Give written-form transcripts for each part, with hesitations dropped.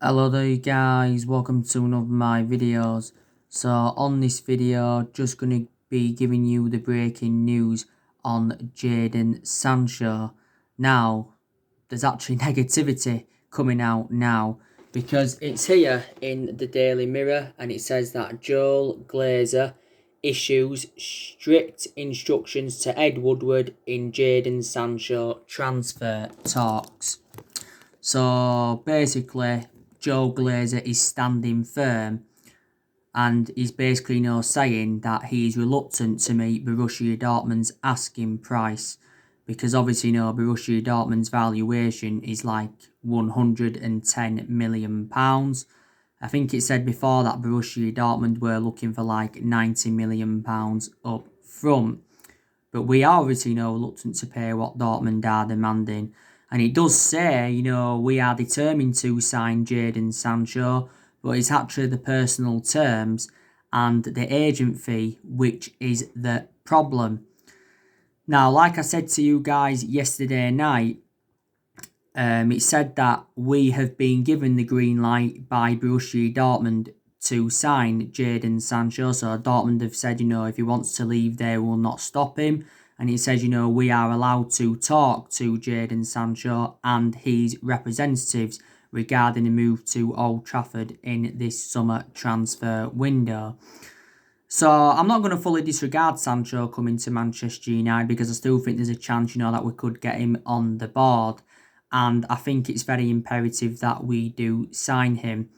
Hello there guys, welcome to another of my videos. So on this video, just going to be giving you the breaking news on Jadon Sancho. Now, there's actually negativity coming out now because it's here in the Daily Mirror and it says that JoeGlazer issues strict instructions to Ed Woodward in Jadon Sancho transfer talks. So basically, JoeGlazer is standing firm and he's basically saying that he's reluctant to meet Borussia Dortmund's asking price because obviously Borussia Dortmund's valuation is like £110 million. I think it said before that Borussia Dortmund were looking for like £90 million up front. But we are obviously reluctant to pay what Dortmund are demanding. And it does say, we are determined to sign Jadon Sancho, but it's actually the personal terms and the agent fee which is the problem. Now, like I said to you guys yesterday night, it said that we have been given the green light by Borussia Dortmund to sign Jadon Sancho. So Dortmund have said, if he wants to leave, they will not stop him. And it says, we are allowed to talk to Jadon Sancho and his representatives regarding a move to Old Trafford in this summer transfer window. So I'm not going to fully disregard Sancho coming to Manchester United because I still think there's a chance, that we could get him on the board. And I think it's very imperative that we do sign him.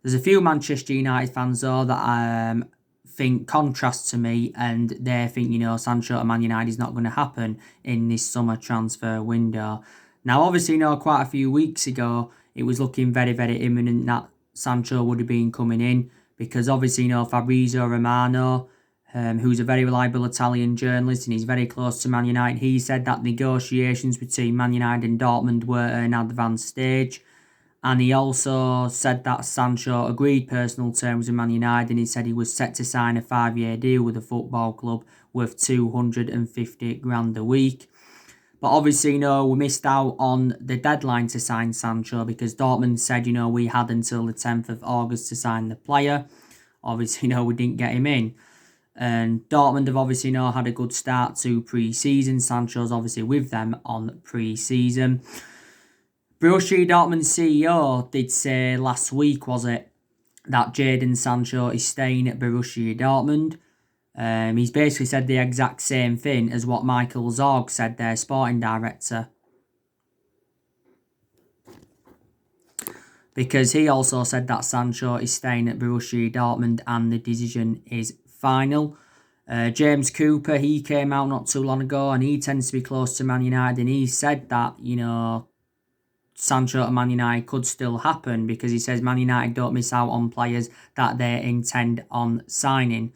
There's a few Manchester United fans though that think contrast to me and they think, Sancho to Man United is not going to happen in this summer transfer window. Now, obviously, quite a few weeks ago, it was looking very, very imminent that Sancho would have been coming in because obviously, Fabrizio Romano, who's a very reliable Italian journalist and he's very close to Man United, he said that negotiations between Man United and Dortmund were at an advanced stage. And he also said that Sancho agreed personal terms with Man United and he said he was set to sign a 5-year deal with the football club worth 250 grand a week. But obviously, we missed out on the deadline to sign Sancho because Dortmund said, we had until the 10th of August to sign the player. Obviously, we didn't get him in. And Dortmund have obviously had a good start to pre-season. Sancho's obviously with them on pre-season. Borussia Dortmund CEO did say last week, was it, that Jadon Sancho is staying at Borussia Dortmund. He's basically said the exact same thing as what Michael Zorg said, their sporting director. Because he also said that Sancho is staying at Borussia Dortmund and the decision is final. James Cooper, he came out not too long ago and he tends to be close to Man United and he said that, Sancho to Man United could still happen because he says Man United don't miss out on players that they intend on signing.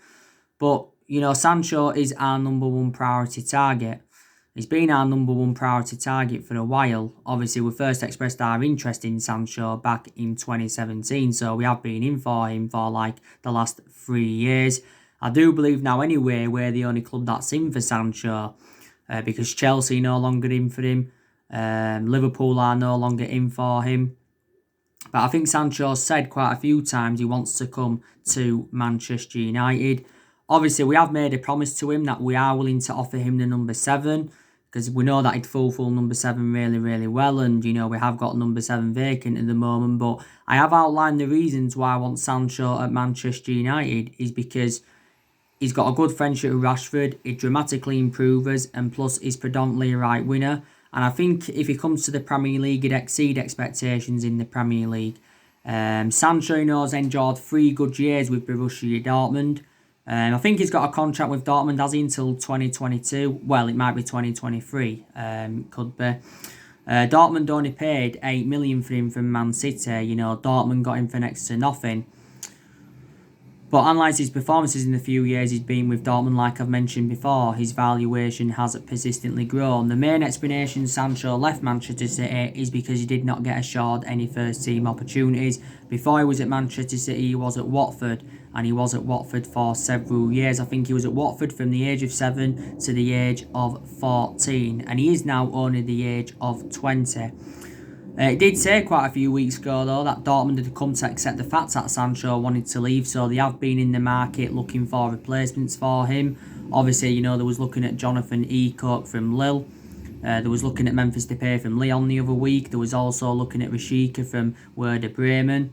But, Sancho is our number one priority target. He's been our number one priority target for a while. Obviously, we first expressed our interest in Sancho back in 2017, so we have been in for him for like the last 3 years. I do believe now anyway we're the only club that's in for Sancho because Chelsea no longer in for him. Liverpool are no longer in for him. But I think Sancho said quite a few times he wants to come to Manchester United. Obviously, we have made a promise to him that we are willing to offer him the number 7 because we know that he'd fulfill number 7 really, really well. And, we have got number 7 vacant at the moment. But I have outlined the reasons why I want Sancho at Manchester United is because he's got a good friendship with Rashford. He dramatically improves us and plus he's predominantly a right winger. And I think if he comes to the Premier League, he'd exceed expectations in the Premier League. Sancho has enjoyed 3 good years with Borussia Dortmund. I think he's got a contract with Dortmund, has he, until 2022. Well, it might be 2023. Could be. Dortmund only paid 8 million for him from Man City. Dortmund got him for next to nothing. But analyse his performances in the few years he's been with Dortmund, like I've mentioned before, his valuation has persistently grown. The main explanation Sancho left Manchester City is because he did not get assured any first-team opportunities. Before he was at Manchester City, he was at Watford, and he was at Watford for several years. I think he was at Watford from the age of 7 to the age of 14, and he is now only the age of 20. It did say quite a few weeks ago, though, that Dortmund had come to accept the fact that Sancho wanted to leave, so they have been in the market looking for replacements for him. Obviously, you know, they was looking at Jonathan Eacock from Lille. There was looking at Memphis Depay from Lyon the other week. There was also looking at Rashika from Werder Bremen.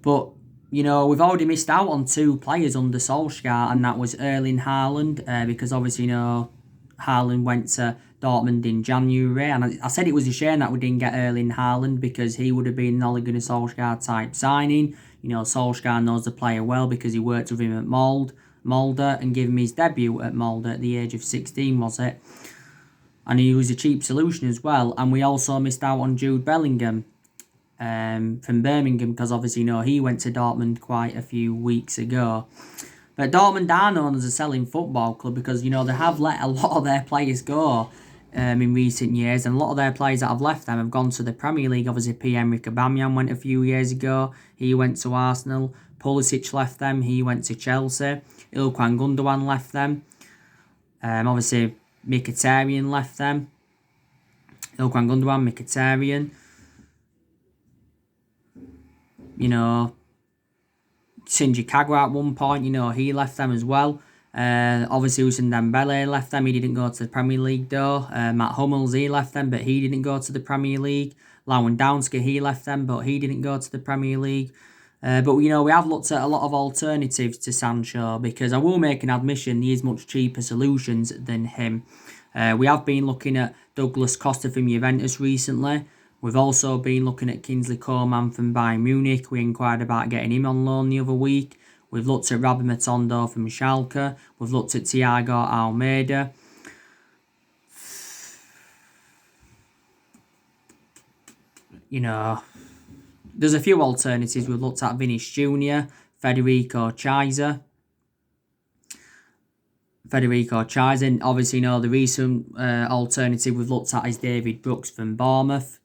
But, you know, we've already missed out on 2 players under Solskjaer, and that was Erling Haaland, because obviously, you know, Haaland went to Dortmund in January, and I said it was a shame that we didn't get Erling Haaland because he would have been an Ole Gunnar Solskjaer type signing. You know, Solskjaer knows the player well because he worked with him at Molde and gave him his debut at Molde at the age of 16, was it? And he was a cheap solution as well. And we also missed out on Jude Bellingham from Birmingham because obviously, you know, he went to Dortmund quite a few weeks ago. But Dortmund are known as a selling football club because, you know, they have let a lot of their players go in recent years, and a lot of their players that have left them have gone to the Premier League. Obviously, Pierre-Emerick Aubameyang went a few years ago. He went to Arsenal. Pulisic left them. He went to Chelsea. Ilkay Gundogan left them. Obviously, Mkhitaryan left them. Ilkay Gundogan, Mkhitaryan. You know, Shinji Kagawa at one point, you know, he left them as well. Obviously, Ousmane Dembele left them. He didn't go to the Premier League, though. Matt Hummels, he left them, but he didn't go to the Premier League. Lewandowski, he left them, but he didn't go to the Premier League. But, you know, we have looked at a lot of alternatives to Sancho because I will make an admission, he is much cheaper solutions than him. We have been looking at Douglas Costa from Juventus recently. We've also been looking at Kingsley Coman from Bayern Munich. We inquired about getting him on loan the other week. We've looked at Rabbi Matondo from Schalke. We've looked at Thiago Almeida. You know, there's a few alternatives. We've looked at Vinicius Jr., Federico Chiesa. And obviously, you know, the recent alternative we've looked at is David Brooks from Bournemouth.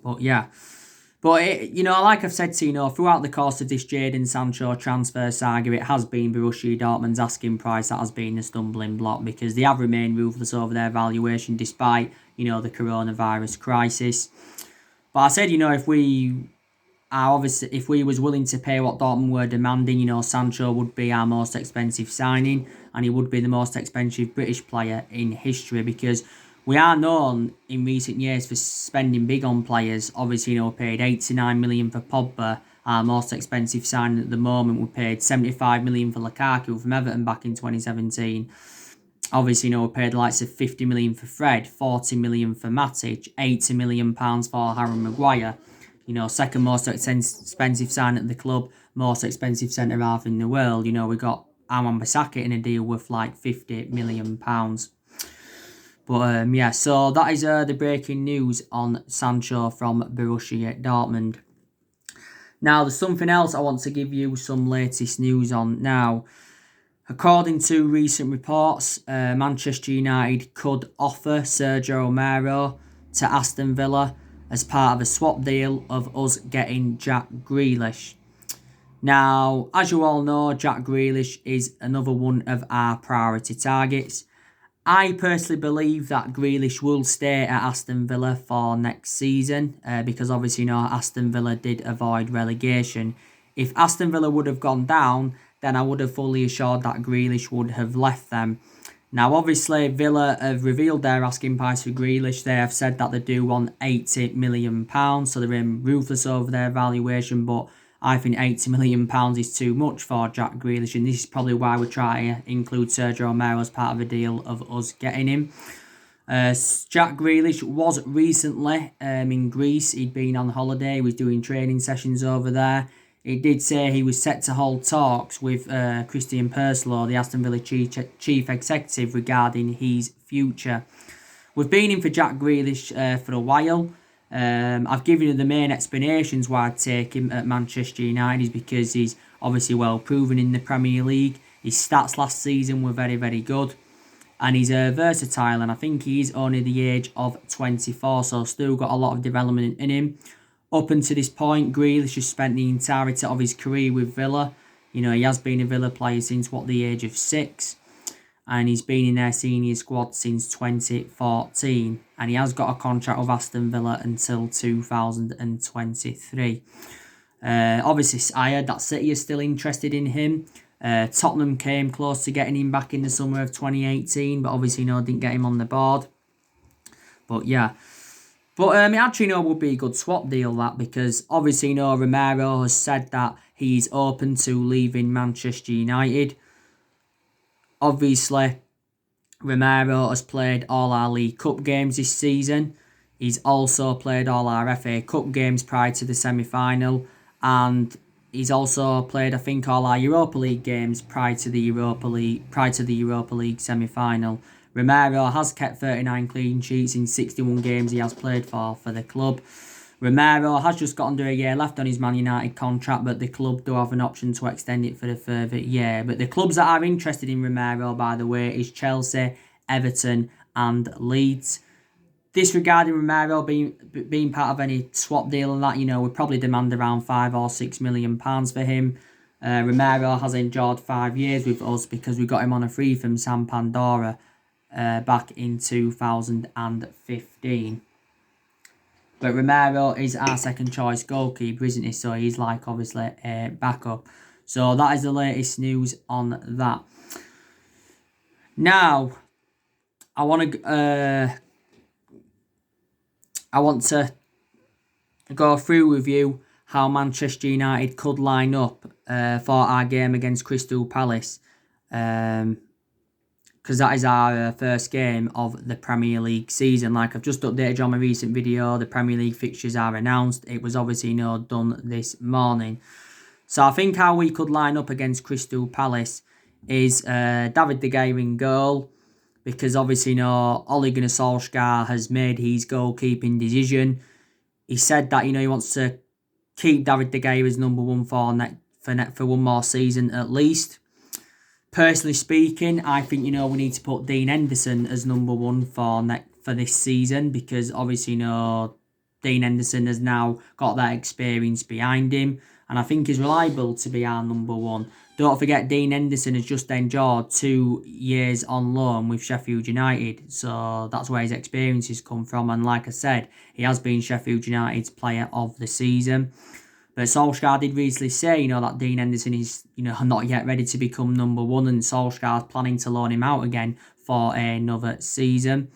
But yeah. But, you know, like I've said to you, know, throughout the course of this Jadon Sancho transfer saga, it has been Borussia Dortmund's asking price that has been the stumbling block because they have remained ruthless over their valuation despite, you know, the coronavirus crisis. But I said, you know, if we was willing to pay what Dortmund were demanding, you know, Sancho would be our most expensive signing and he would be the most expensive British player in history because we are known in recent years for spending big on players. Obviously, you know, we paid 89 million for Pogba, our most expensive signing at the moment. We paid 75 million for Lukaku from Everton back in 2017. Obviously, you know, we paid the likes of 50 million for Fred, 40 million for Matic, 80 million pounds for Harry Maguire. You know, second most expensive sign at the club, most expensive centre half in the world. You know, we got Arman Bissaka in a deal worth like 50 million pounds. But yeah, so that is the breaking news on Sancho from Borussia Dortmund. Now, there's something else I want to give you some latest news on now. According to recent reports, Manchester United could offer Sergio Romero to Aston Villa as part of a swap deal of us getting Jack Grealish. Now, as you all know, Jack Grealish is another one of our priority targets. I personally believe that Grealish will stay at Aston Villa for next season because obviously, you know, Aston Villa did avoid relegation. If Aston Villa would have gone down, then I would have fully assured that Grealish would have left them. Now, obviously, Villa have revealed their asking price for Grealish. They have said that they do want £80 million, so they're in ruthless over their valuation, but I think £80 million is too much for Jack Grealish, and this is probably why we try to include Sergio Romero as part of a deal of us getting him. Jack Grealish was recently in Greece. He'd been on holiday. He was doing training sessions over there. It did say he was set to hold talks with Christian Purslow, the Aston Villa chief executive, regarding his future. We've been in for Jack Grealish for a while. I've given you the main explanations why I'd take him at Manchester United is because he's obviously well proven in the Premier League. His stats last season were very, very good. And he's versatile, and I think he's only the age of 24, so still got a lot of development in him. Up until this point, Grealish has spent the entirety of his career with Villa. You know, he has been a Villa player since, the age of 6. and he's been in their senior squad since 2014, and he has got a contract with Aston Villa until 2023. Obviously, I heard that City is still interested in him. Tottenham came close to getting him back in the summer of 2018, but obviously, didn't get him on the board. But yeah. But it actually, would be a good swap deal, that, because obviously, Romero has said that he's open to leaving Manchester United. Obviously, Romero has played all our League Cup games this season. He's also played all our FA Cup games prior to the semi-final, and he's also played, I think, all our Europa League games prior to the Europa League semi-final. Romero has kept 39 clean sheets in 61 games he has played for the club. Romero has just got under a year left on his Man United contract, but the club do have an option to extend it for a further year. But the clubs that are interested in Romero, by the way, is Chelsea, Everton and Leeds. Disregarding Romero being part of any swap deal and that, we'd probably demand around £5 or £6 million for him. Romero has endured 5 years with us because we got him on a free from San Pandora back in 2015. But Romero is our second choice goalkeeper, isn't he? So he's like obviously a backup. So that is the latest news on that. Now, I want to go through with you how Manchester United could line up for our game against Crystal Palace. Because that is our first game of the Premier League season. Like I've just updated you on my recent video, the Premier League fixtures are announced. It was obviously done this morning. So I think how we could line up against Crystal Palace is David De Gea in goal, because obviously Ole Gunnar Solskjaer has made his goalkeeping decision. He said that he wants to keep David De Gea as number one for one more season at least. Personally speaking, I think we need to put Dean Henderson as number one for this season, because obviously Dean Henderson has now got that experience behind him, and I think he's reliable to be our number one. Don't forget, Dean Henderson has just endured 2 years on loan with Sheffield United, so that's where his experiences come from. And like I said, he has been Sheffield United's player of the season. But Solskjaer did recently say, that Dean Henderson is, not yet ready to become number one, and Solskjaer's planning to loan him out again for another season.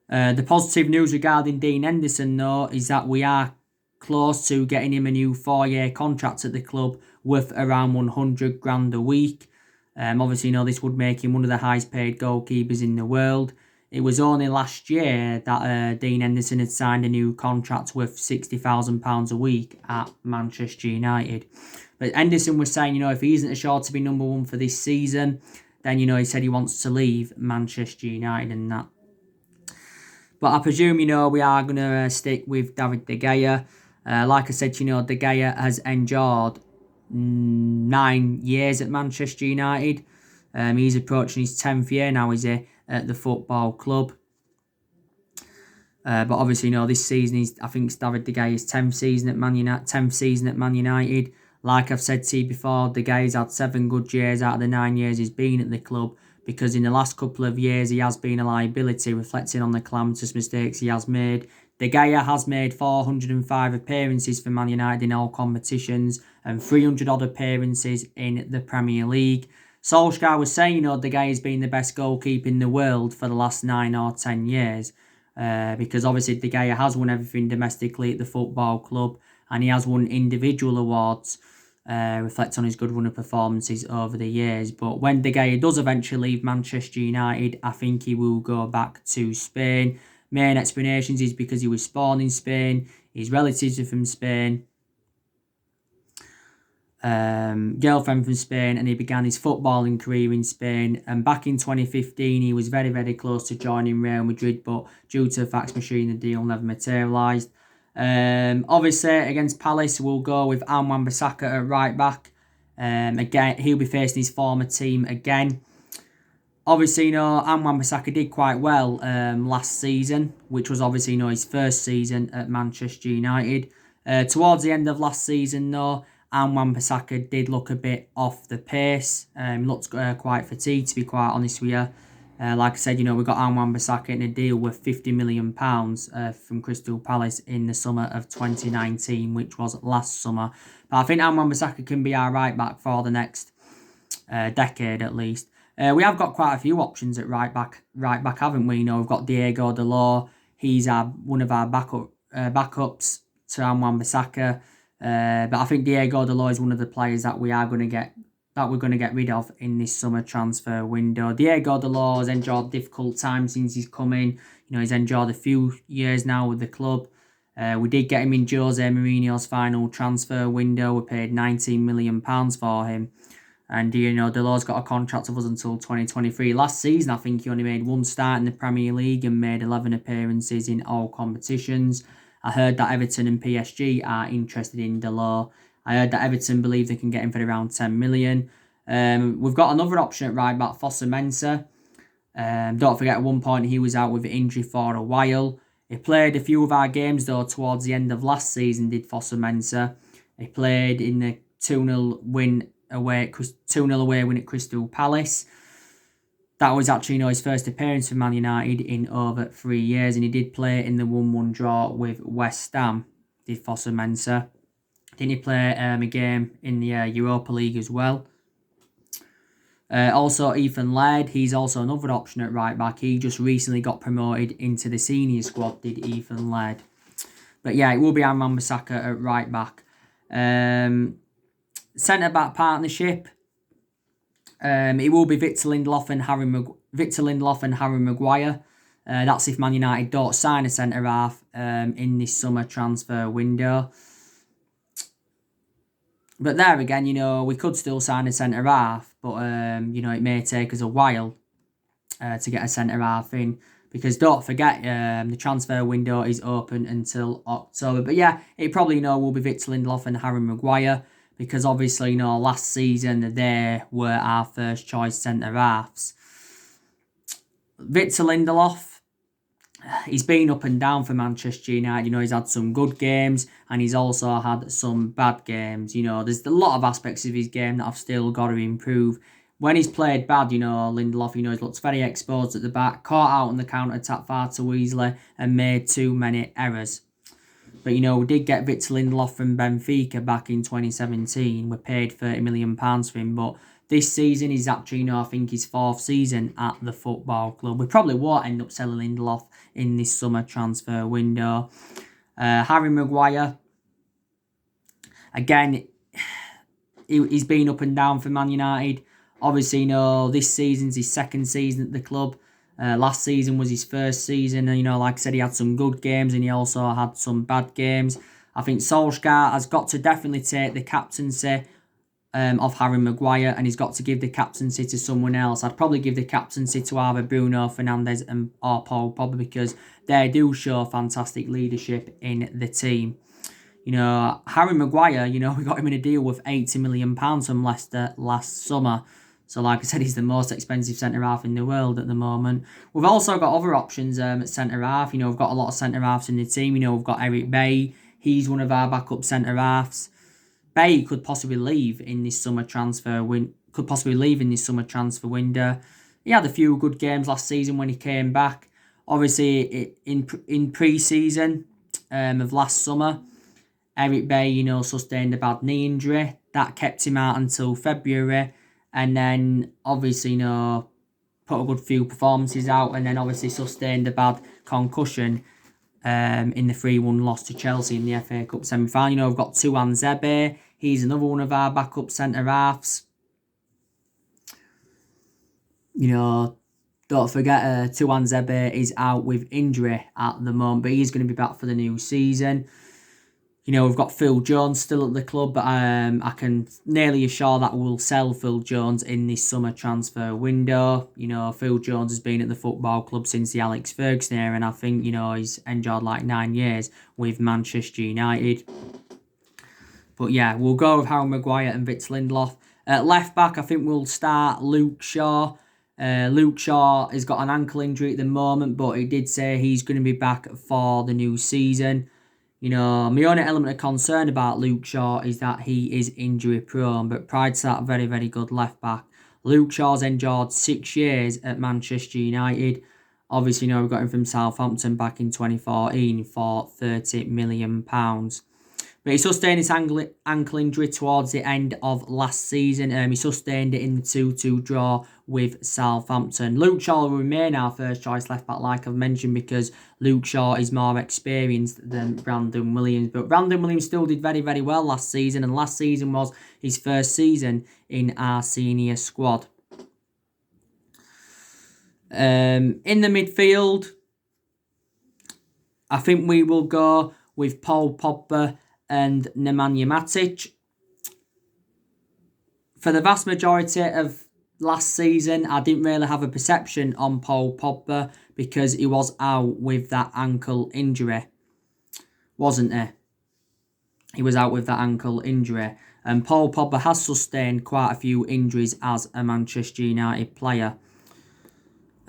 The positive news regarding Dean Henderson, though, is that we are close to getting him a new 4-year contract at the club worth around 100 grand a week. Obviously, this would make him one of the highest paid goalkeepers in the world. It was only last year that Dean Henderson had signed a new contract worth £60,000 a week at Manchester United. But Henderson was saying, if he isn't assured to be number one for this season, then, he said he wants to leave Manchester United and that. But I presume, we are going to stick with David De Gea. Like I said, De Gea has endured 9 years at Manchester United. He's approaching his 10th year now, is he, at the football club. But obviously, this season I think it's David De Gea's 10th season at Man United. Like I've said to you before, De Gea's had 7 good years out of the 9 years he's been at the club, because in the last couple of years he has been a liability, reflecting on the calamitous mistakes he has made. De Gea has made 405 appearances for Man United in all competitions and 300 odd appearances in the Premier League. Solskjaer was saying, De Gea has been the best goalkeeper in the world for the last 9 or 10 years. Because obviously De Gea has won everything domestically at the football club, and he has won individual awards, reflect on his good run of performances over the years. But when De Gea does eventually leave Manchester United, I think he will go back to Spain. Main explanations is because he was born in Spain, his relatives are from Spain, girlfriend from Spain, and he began his footballing career in Spain. And back in 2015 he was very, very close to joining Real Madrid, but due to the fax machine the deal never materialised. Obviously against Palace we'll go with Wan-Bissaka at right back. Again, he'll be facing his former team again. Obviously, Wan-Bissaka did quite well last season, which was obviously his first season at Manchester United. Towards the end of last season, and Wan-Bissaka did look a bit off the pace. Looked quite fatigued, to be quite honest with you. Like I said, we got Wan-Bissaka in a deal worth £50 million from Crystal Palace in the summer of 2019, which was last summer. But I think Wan-Bissaka can be our right back for the next decade at least. We have got quite a few options at right back, haven't we? We've got Diego Dalot. He's one of our backups to Wan-Bissaka. But I think Diego Dalot is one of the players that we're going to get rid of in this summer transfer window. Diego Dalot has endured a difficult time since he's come in. He's endured a few years now with the club. We did get him in Jose Mourinho's final transfer window. We paid £19 million for him. And, Dalot's got a contract of us until 2023. Last season, I think he only made one start in the Premier League and made 11 appearances in all competitions. I heard that Everton and PSG are interested in Dalot. I heard that Everton believe they can get him for around 10 million. We've got another option at right back, Fosu-Mensah. Don't forget, at one point he was out with injury for a while. He played a few of our games, though, towards the end of last season, did Fosu-Mensah. He played in the 2-0 win away win at Crystal Palace. That was actually his first appearance for Man United in over 3 years, and he did play in the 1-1 draw with West Ham, did Fosu-Mensah. Didn't he play a game in the Europa League as well? Also, Ethan Laird, he's also another option at right back. He just recently got promoted into the senior squad, did Ethan Laird. But yeah, it will be Wan-Bissaka at right back. Centre-back partnership. It will be Victor Lindelof and Harry Maguire. That's if Man United don't sign a centre-half in this summer transfer window. But there again, we could still sign a centre-half, but, it may take us a while to get a centre-half in. Because don't forget, the transfer window is open until October. But yeah, it probably will be Victor Lindelof and Harry Maguire. Because obviously, last season they were our first choice centre-halves. Victor Lindelof, he's been up and down for Manchester United. He's had some good games and he's also had some bad games. There's a lot of aspects of his game that I've still got to improve. When he's played bad, Lindelof, he looks very exposed at the back, caught out on the counter-attack far too easily and made too many errors. But, we did get Victor Lindelof from Benfica back in 2017. We paid £30 million for him. But this season is actually, I think his 4th season at the football club. We probably won't end up selling Lindelof in this summer transfer window. Harry Maguire. Again, he's been up and down for Man United. Obviously, this season's his 2nd season at the club. Last season was his 1st season, and like I said, he had some good games and he also had some bad games. I think Solskjaer has got to definitely take the captaincy of Harry Maguire, and he's got to give the captaincy to someone else. I'd probably give the captaincy to either Bruno Fernandes or Pogba because they do show fantastic leadership in the team. Harry Maguire, we got him in a deal with £80 million from Leicester last summer. So, like I said, he's the most expensive centre-half in the world at the moment. We've also got other options at centre-half. We've got a lot of centre-halves in the team. We've got Eric Bailly. He's one of our backup centre-halves. Bailly could possibly leave in this summer transfer window. He had a few good games last season when he came back. Obviously, in pre-season of last summer, Eric Bailly, sustained a bad knee injury. That kept him out until February. And then, obviously, put a good few performances out. And then, obviously, sustained a bad concussion in the 3-1 loss to Chelsea in the FA Cup semi-final. We've got Tuan Zebe. He's another one of our backup centre-halves. Don't forget, Tuan Zebe is out with injury at the moment. But he's going to be back for the new season. We've got Phil Jones still at the club, but I can nearly assure that we'll sell Phil Jones in this summer transfer window. Phil Jones has been at the football club since the Alex Ferguson era, and I think, he's enjoyed 9 years with Manchester United. But yeah, we'll go with Harry Maguire and Victor Lindelof. At left back, I think we'll start Luke Shaw. Luke Shaw has got an ankle injury at the moment, but he did say he's going to be back for the new season. You know, my only element of concern about Luke Shaw is that he is injury prone, but pride's that very, very good left back. Luke Shaw's endured 6 years at Manchester United. Obviously, you know, we got him from Southampton back in 2014 for £30 million. But he sustained his ankle injury towards the end of last season. He sustained it in the 2-2 draw with Southampton. Luke Shaw will remain our first choice left back, like I've mentioned, because Luke Shaw is more experienced than Brandon Williams. But Brandon Williams still did very, very well last season, and last season was his first season in our senior squad. In the midfield, I think we will go with Paul Pogba and Nemanja Matic. For the vast majority of last season, I didn't really have a perception on Paul Pogba because he was out with that ankle injury, wasn't he? He was out with that ankle injury. And Paul Pogba has sustained quite a few injuries as a Manchester United player.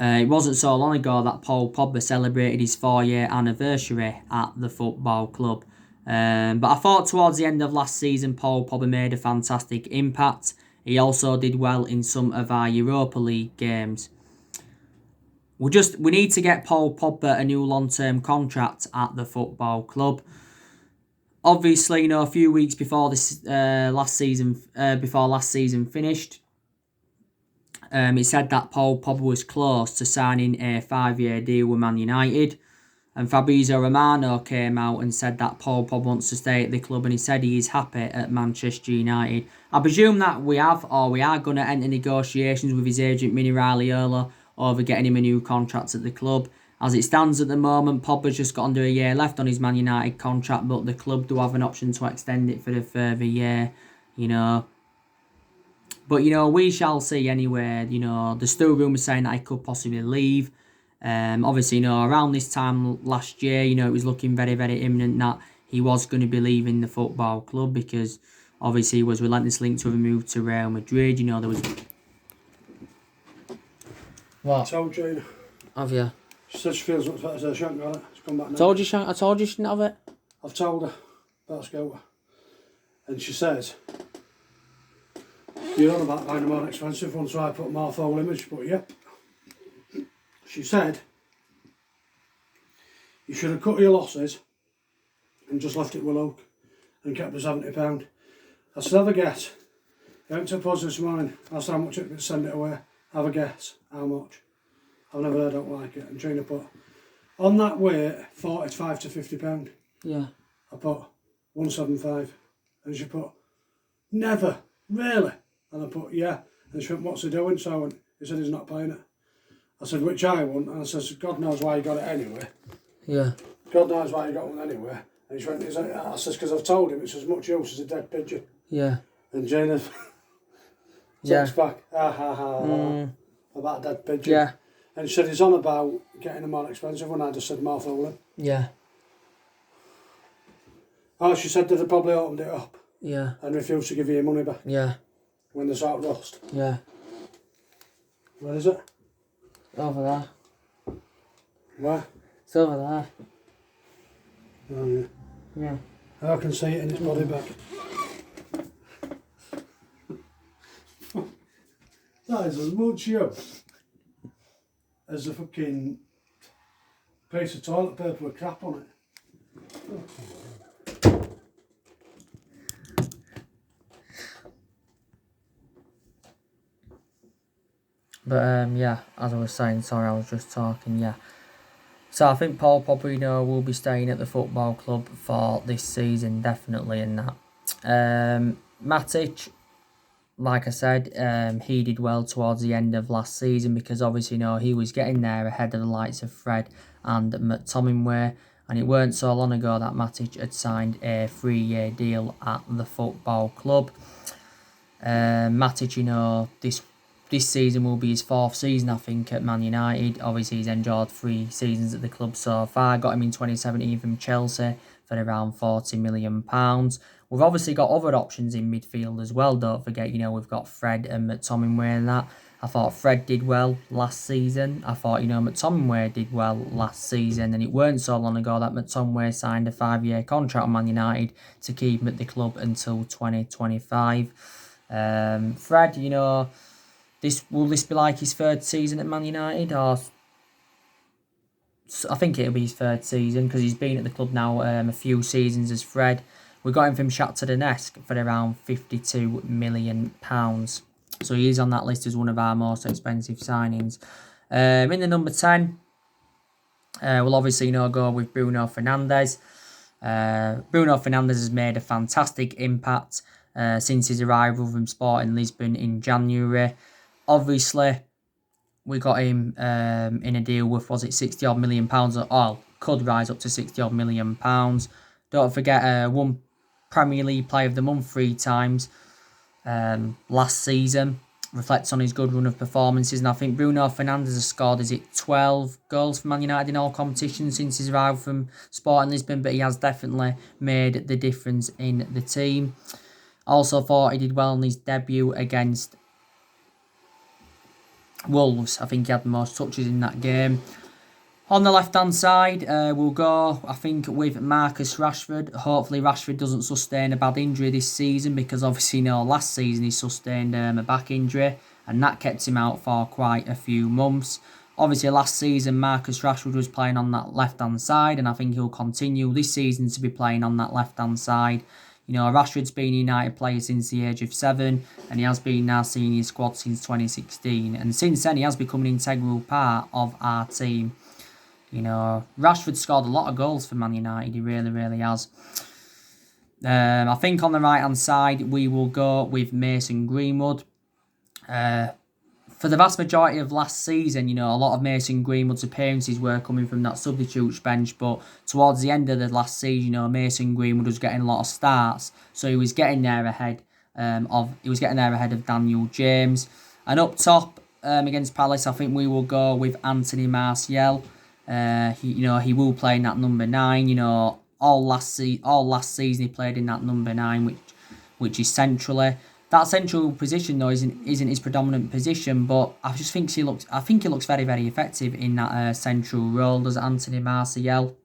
It wasn't so long ago that Paul Pogba celebrated his 4-year anniversary at the football club. But I thought towards the end of last season, Paul Pogba made a fantastic impact. He also did well in some of our Europa League games. We need to get Paul Pogba a new long-term contract at the football club. Obviously, you know, a few weeks before last season finished, it said that Paul Pogba was close to signing a 5-year deal with Man United. And Fabrizio Romano came out and said that Paul Pogba wants to stay at the club, and he said he is happy at Manchester United. I presume that we are going to enter negotiations with his agent Mini Raiola over getting him a new contract at the club. As it stands at the moment, Pogba's just got under a year left on his Man United contract, but the club do have an option to extend it for a further year, you know. But, you know, we shall see anyway. You know, there's still rumours saying that he could possibly leave. Obviously, you know, around this time last year, you know, it was looking very, very imminent that he was going to be leaving the football club because obviously he was relentlessly linked to a move to Real Madrid. You know, there was... What? I told Jane. Have you? She said she feels much better, so she hasn't got it. She's come back now. I told you she didn't have it. I've told her about Scout. And she says, you're on about buying a more expensive one, so I put more full image, but yeah. She said, you should have cut your losses and just left it with Oak and kept the £70. I said, have a guess. I went to a pause this morning, asked how much it would send it away. Have a guess, how much? I've never heard, I don't like it. And Trina put, on that weight, 45 to £50. Yeah. I put 175. And she put, never, really? And I put, yeah. And she went, what's he doing? So I went, he said he's not paying it. I said, which I want. And I said, God knows why you got it anyway. Yeah. God knows why you got one anyway. And she went, I said, because I've told him it's as much use as a dead pigeon. Yeah. And Jana talks back, about a dead pigeon. Yeah. And she said, he's on about getting a more expensive one. I just said, more fooling. Yeah. Oh, she said they'd probably opened it up. Yeah. And refused to give you your money back. Yeah. When they sort of rust. Yeah. Where is it? Over there. Where? It's over there. Oh, yeah. Yeah. I can see it in its body bag. That is as much use as a fucking piece of toilet paper with crap on it. Oh, But yeah, as I was saying, sorry, I was just talking, yeah. So I think Paul Pogba, you know, will be staying at the football club for this season, definitely, and that. Matic, like I said, he did well towards the end of last season because obviously, you know, he was getting there ahead of the likes of Fred and McTominay, and it weren't so long ago that Matic had signed a 3-year deal at the football club. Matic, you know, this season will be his 4th season, I think, at Man United. Obviously, he's enjoyed 3 seasons at the club so far. Got him in 2017 from Chelsea for around £40 million. We've obviously got other options in midfield as well. Don't forget, we've got Fred and McTominay and that. I thought Fred did well last season. I thought, McTominay did well last season. And it weren't so long ago that McTominay signed a 5-year contract with Man United to keep him at the club until 2025. Fred, will this be like his third season at Man United? Or I think it'll be his third season because he's been at the club now a few seasons as Fred. We got him from Shakhtar Donetsk for around £52 million. So he is on that list as one of our most expensive signings. In the number 10, we'll obviously go with Bruno Fernandes. Bruno Fernandes has made a fantastic impact since his arrival from Sporting Lisbon in January. Obviously, we got him in a deal with, was it £60 million? Or could rise up to £60 million. Don't forget, won Premier League Player of the Month 3 times last season. Reflects on his good run of performances. And I think Bruno Fernandes has scored, 12 goals for Man United in all competitions since his arrival from Sporting Lisbon. But he has definitely made the difference in the team. Also thought he did well in his debut against Wolves. I think he had the most touches in that game. On the left-hand side, we'll go, I think, with Marcus Rashford. Hopefully Rashford doesn't sustain a bad injury this season because obviously, last season he sustained a back injury and that kept him out for quite a few months. Obviously, last season Marcus Rashford was playing on that left-hand side and I think he'll continue this season to be playing on that left-hand side. Rashford's been a United player since the age of 7 and he has been in our senior squad since 2016. And since then, he has become an integral part of our team. Rashford scored a lot of goals for Man United. He really, really has. I think on the right-hand side, we will go with Mason Greenwood. For the vast majority of last season, a lot of Mason Greenwood's appearances were coming from that substitutes bench. But towards the end of the last season, Mason Greenwood was getting a lot of starts. So he was getting there ahead of Daniel James. And up top, against Palace, I think we will go with Anthony Martial. He will play in that number 9. All last season he played in that number 9, which is centrally. That central position though isn't his predominant position, but I just think he looks very, very effective in that central role. Does Anthony Martial?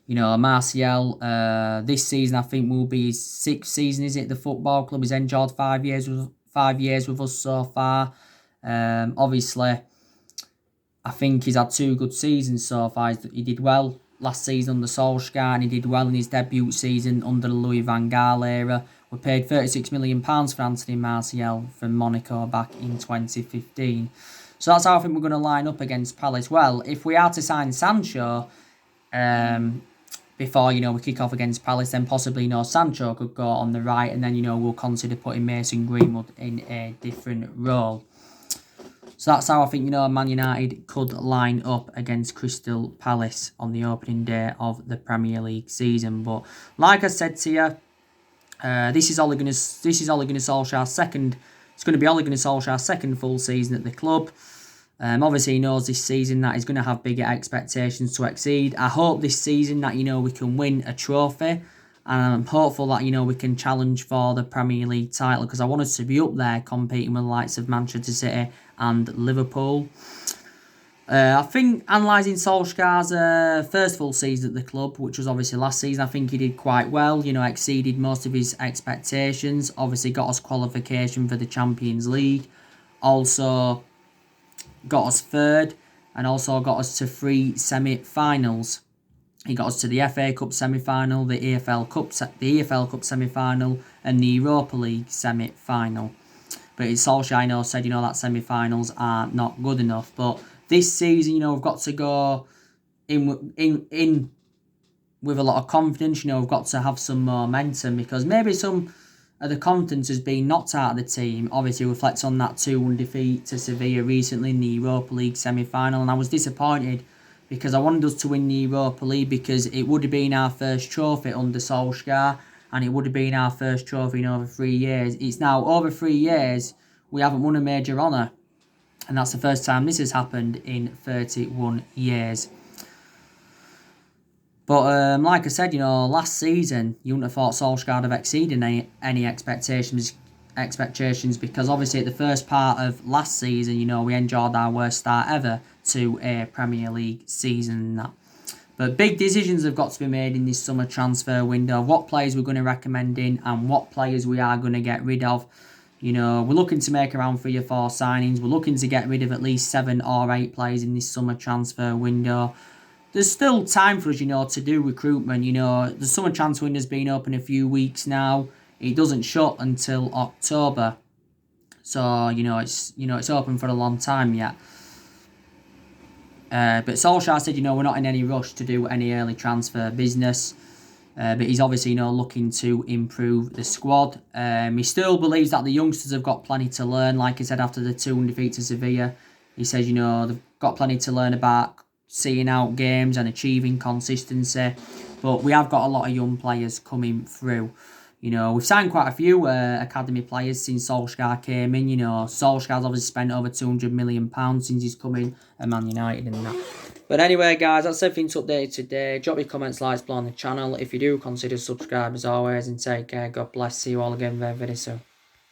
Martial this season I think will be his 6th season. Is it the football club? He's enjoyed 5 years with us so far. Obviously, I think he's had 2 good seasons so far. He did well last season under Solskjaer and he did well in his debut season under the Louis van Gaal era. We paid £36 million for Anthony Martial from Monaco back in 2015. So that's how I think we're going to line up against Palace. Well, if we are to sign Sancho before, we kick off against Palace, then possibly, Sancho could go on the right and then, we'll consider putting Mason Greenwood in a different role. So that's how I think, Man United could line up against Crystal Palace on the opening day of the Premier League season. But like I said to you, this is Ole Gunnar Solskjaer's second. It's going to be Ole Gunnar Solskjaer's second full season at the club. Obviously, he knows this season that he's going to have bigger expectations to exceed. I hope this season that we can win a trophy, and I'm hopeful that we can challenge for the Premier League title because I want us to be up there competing with the likes of Manchester City and Liverpool. I think analysing Solskjaer's first full season at the club, which was obviously last season, I think he did quite well. Exceeded most of his expectations. Obviously got us qualification for the Champions League. Also got us 3rd and also got us to 3 semi-finals. He got us to the FA Cup semi-final, the EFL Cup semi-final and the Europa League semi-final. But Solskjaer said, that semi-finals are not good enough. But this season, we've got to go in with a lot of confidence. We've got to have some momentum because maybe some of the confidence has been knocked out of the team. Obviously, reflects on that 2-1 defeat to Sevilla recently in the Europa League semi-final. And I was disappointed because I wanted us to win the Europa League because it would have been our first trophy under Solskjaer. And it would have been our first trophy in over 3 years. It's now over 3 years we haven't won a major honour. And that's the first time this has happened in 31 years. But like I said, last season, you wouldn't have thought Solskjaer would have exceeded any expectations because obviously at the first part of last season, we enjoyed our worst start ever to a Premier League season and that. But big decisions have got to be made in this summer transfer window. What players we're going to recommend in and what players we are going to get rid of. We're looking to make around 3 or 4 signings. We're looking to get rid of at least 7 or 8 players in this summer transfer window. There's still time for us, to do recruitment. The summer transfer window's been open a few weeks now. It doesn't shut until October. So, it's open for a long time yet. But Solskjaer said, we're not in any rush to do any early transfer business. But he's obviously, looking to improve the squad. He still believes that the youngsters have got plenty to learn. Like I said, after the 2-1 defeat to Sevilla, he says, they've got plenty to learn about seeing out games and achieving consistency. But we have got a lot of young players coming through. We've signed quite a few academy players since Solskjaer came in. Solskjaer's obviously spent over £200 million since he's come in at Man United and that. But anyway, guys, that's everything to update today. Drop your comments, likes below on the channel. If you do, consider subscribe as always. And take care. God bless. See you all again very, very soon.